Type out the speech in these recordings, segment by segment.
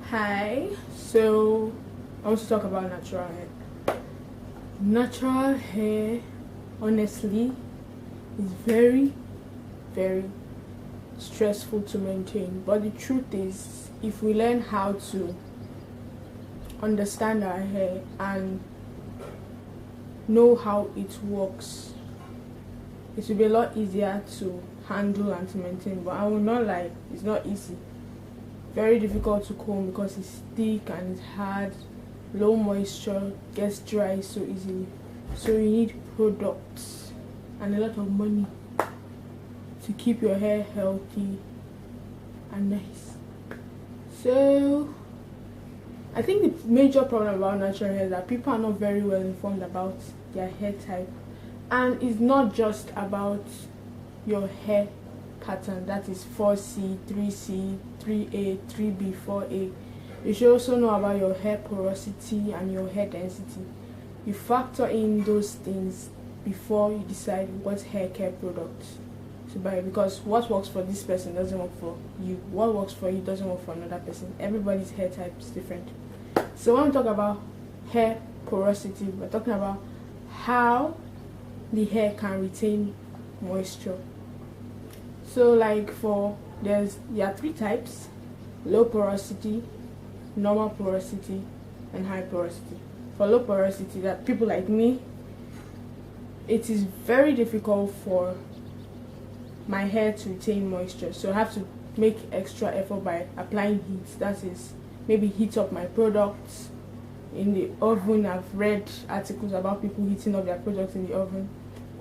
Hi, so I want to talk about natural hair. Natural hair, honestly, is very, very stressful to maintain. But the truth is, if we learn how to understand our hair and know how it works, it will be a lot easier to handle and to maintain. But I will not lie, it's not easy. Very difficult to comb because it's thick and it's hard, low moisture, gets dry so easily. So you need products and a lot of money to keep your hair healthy and nice. So I think the major problem about natural hair is that people are not very well informed about their hair type, and it's not just about your hair pattern, that is 4C, 3C, 3A, 3B, 4A. You should also know about your hair porosity and your hair density. You factor in those things before you decide what hair care product to buy, because what works for this person doesn't work for you. What works for you doesn't work for another person. Everybody's hair type is different. So when we talk about hair porosity, we're talking about how the hair can retain moisture. So like there are three types: low porosity, normal porosity, and high porosity. For low porosity, that people like me, it is very difficult for my hair to retain moisture, so I have to make extra effort by applying heat. That is, maybe heat up my products in the oven. I've read articles about people heating up their products in the oven,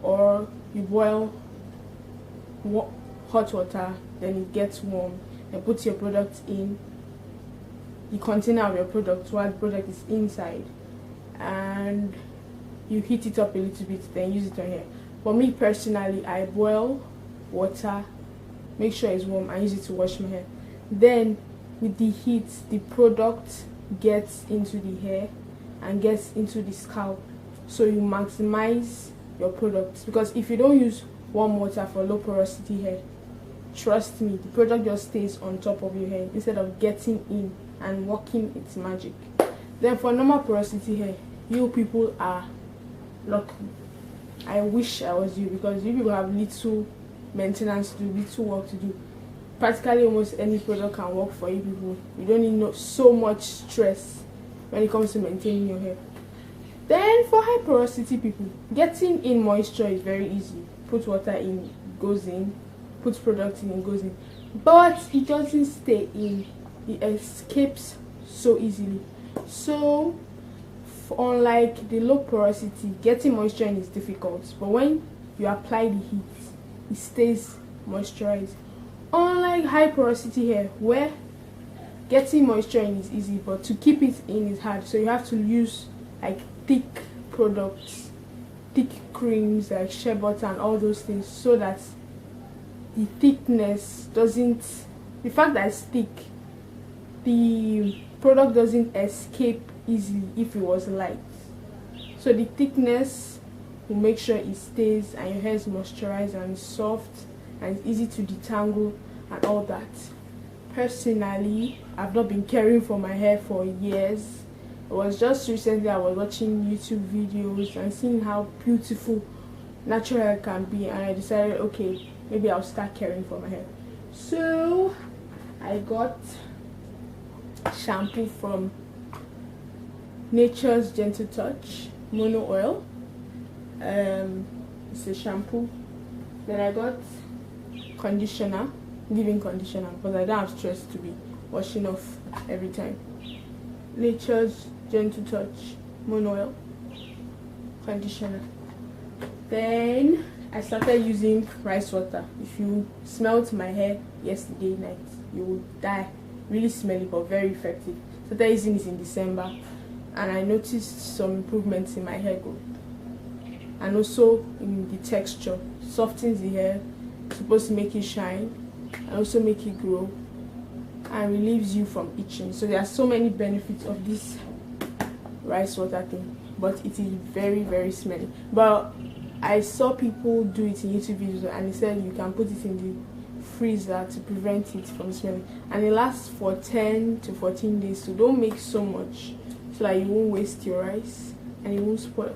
or you boil hot water, then it gets warm, and put your product in the container of your product while the product is inside, and you heat it up a little bit, then use it on hair. For me personally, I boil water, make sure it's warm, and use it to wash my hair. Then with the heat, the product gets into the hair and gets into the scalp, so you maximize your products. Because if you don't use warm water for low porosity hair, trust me, the product just stays on top of your hair instead of getting in and working its magic. Then for normal porosity hair, you people are lucky. I wish I was you, because you people have little maintenance to do, little work to do. Practically almost any product can work for you people. You don't need so much stress when it comes to maintaining your hair. Then for high porosity people, getting in moisture is very easy. Put water in, it goes in. Put product in, it goes in. But it doesn't stay in. It escapes so easily. So unlike the low porosity, getting moisture in is difficult. But when you apply the heat, it stays moisturized. Unlike high porosity hair, where getting moisture in is easy, but to keep it in is hard. So you have to use like thick products, thick creams like shea butter and all those things, so that the thickness doesn't, the fact that it's thick, the product doesn't escape easily if it was light. So the thickness will make sure it stays and your hair is moisturized and soft and it's easy to detangle and all that. Personally, I've not been caring for my hair for years. It was just recently I was watching YouTube videos and seeing how beautiful natural hair can be, and I decided, okay, maybe I'll start caring for my hair. So I got shampoo from Nature's Gentle Touch Mono Oil. It's a shampoo. Then I got conditioner, leave-in conditioner, because I don't have stress to be washing off every time. Nature's Gentle Touch Mono Oil conditioner. Then I started using rice water. If you smelled my hair yesterday night, you would die. Really smelly but very effective. Started using it in December, and I noticed some improvements in my hair growth and also in the texture. Softens the hair, supposed to make it shine and also make it grow, and relieves you from itching. So there are so many benefits of this rice water thing, but it is very, very smelly. But I saw people do it in YouTube videos, and they said you can put it in the freezer to prevent it from smelling, and it lasts for 10 to 14 days. So don't make so much so that you won't waste your rice and it won't spoil.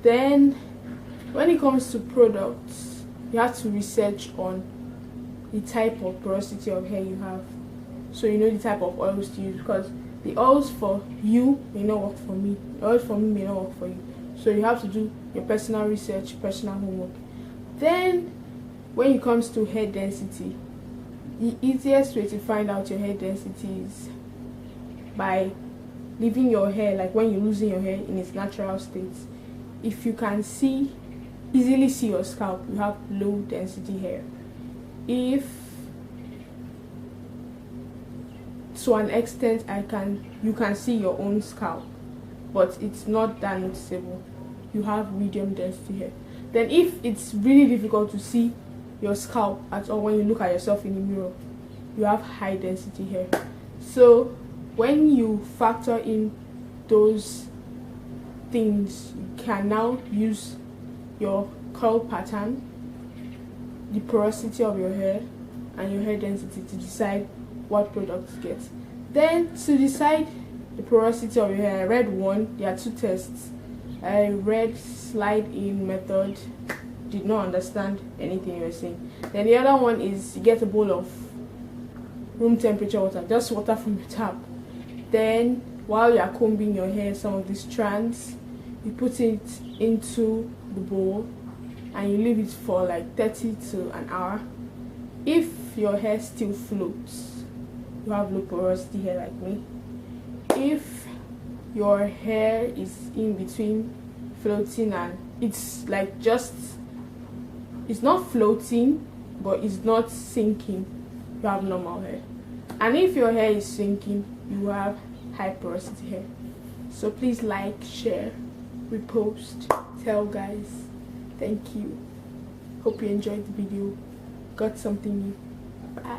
Then when it comes to products, you have to research on the type of porosity of hair you have, so you know the type of oils to use, because the oils for you may not work for me, the oils for me may not work for you. So you have to do your personal research, personal homework. Then when it comes to hair density, the easiest way to find out your hair density is by leaving your hair, like when you're losing your hair in its natural state. If you can easily see your scalp, you have low density hair. If to an extent you can see your own scalp, but it's not that noticeable, you have medium density hair. Then if it's really difficult to see your scalp at all when you look at yourself in the mirror, you have high density hair. So when you factor in those things, you can now use your curl pattern, the porosity of your hair, and your hair density to decide what product to get. Then to decide the porosity of your hair, I read one. There are two tests. I read slide in method, did not understand anything you were saying. Then the other one is you get a bowl of room temperature water, just water from the tap. Then while you are combing your hair, some of the strands, you put it into the bowl and you leave it for like 30 to an hour. If your hair still floats, you have low porosity hair like me. If your hair is in between floating and it's like it's not floating but it's not sinking, you have normal hair. And if your hair is sinking, you have high porosity hair. So please like, share, repost, tell guys. Thank you. Hope you enjoyed the video, got something new. Bye.